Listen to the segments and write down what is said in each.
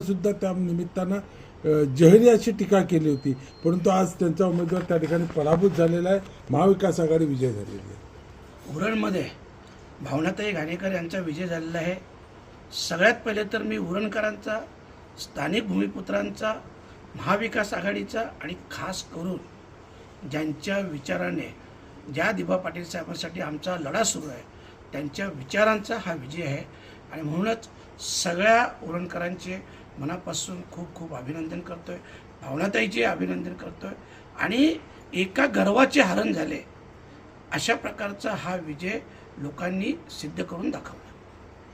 सुद्धा त्या निमित्तानं जहिरी अशी टीका केली होती, परंतु आज त्यांचा उमेदवार त्या ठिकाणी पराभूत झालेला आहे. महाविकास आघाडी विजय झालेली आहे. उरणमध्ये भावनाताई घाणेकर यांचा विजय झालेला आहे. सगळ्यात पहिले तर मी उरणकरांचा, स्थानिक भूमिपुत्रांचा, महाविकास आघाडीचा आणि खास करून ज्यांच्या विचाराने, ज्या दिबा पाटील साहेबांसाठी आमचा लढा सुरू आहे, त्यांच्या विचारांचा हा विजय आहे. आणि म्हणूनच सगळ्या उरणकरांचे मनापासून खूप खूप अभिनंदन करतोय. भावनाताईचे अभिनंदन करतोय आणि एका गर्वाचे हरण झाले अशा प्रकारचा हा विजय लोकांनी सिद्ध करून दाखवला.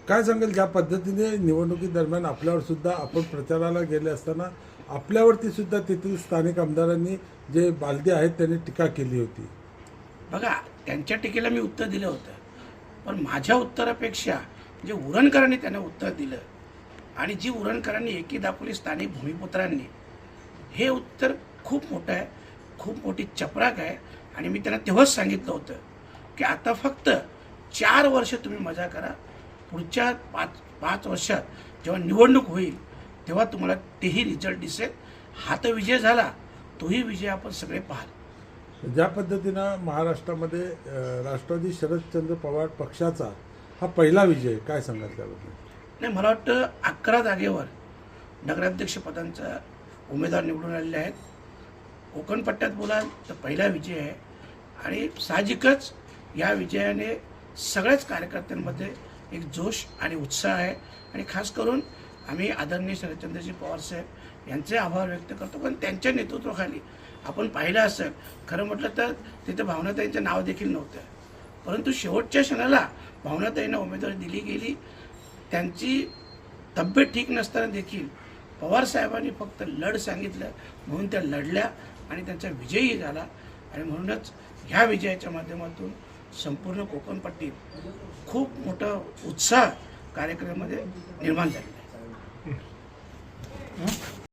काय सांगेल, ज्या पद्धतीने निवडणुकीदरम्यान आपल्यावर सुद्धा आपण प्रचाराला गेले असताना आपल्यावरती सुद्धा तेथील स्थानिक आमदारांनी जे बालदी आहेत त्यांनी टीका केली होती. बघा, त्यांच्या टीकेला मी उत्तर दिलं होतं, पण माझ्या उत्तरापेक्षा जे उरणकरांनी त्यांना उत्तर दिलं आणि जी उरणकरांनी एकी दाखवली स्थानिक भूमिपुत्रांनी, हे उत्तर खूप मोठं आहे, खूप मोठी चपराक आहे. आणि मी त्यांना तेव्हाच सांगितलं होतं की आता फक्त 4 वर्ष तुम्ही मजा करा, पुढच्या 5 वर्षात जेव्हा निवडणूक होईल तेव्हा तुम्हाला तेही रिझल्ट दिसेल. हा तर विजय झाला, तोही विजय आपण सगळे पाहाल. ज्या पद्धतीनं महाराष्ट्रामध्ये राष्ट्रवादी शरदचंद्र पवार पक्षाचा हा पहिला विजय, काय सांगाल त्याबद्दल? नाही, मला वाटतं 11 जागेवर नगराध्यक्षपदांचा उमेदवार निवडून आलेले आहेत. कोकण पट्ट्यात बोलाल तर पहिला विजय आहे आणि साहजिकच या विजयाने सगळ्याच कार्यकर्त्यांमध्ये एक जोश आणि उत्साह आहे. आणि खास करून आम्ही आदरणीय शरदचंद्रजी पवार साहेब यांचे आभार व्यक्त करतो. पण त्यांच्या नेतृत्वाखाली आपण पाहिलं असेल, खरं म्हटलं तर तिथे भावनाताईंचं नाव देखील नव्हतं, परंतु शेवटच्या क्षणाला भावनाताईंना उमेदवारी दिली गेली. त्यांची तब्येत ठीक नसताना देखील पवार साहेबांनी फक्त लढ सांगितलं, म्हणून त्या लढल्या आणि त्यांचा विजयही झाला. आणि म्हणूनच ह्या विजयाच्या माध्यमातून संपूर्ण कोकणपट्टीत खूप मोठा उत्साह कार्यक्रमामध्ये निर्माण झालेला आहे.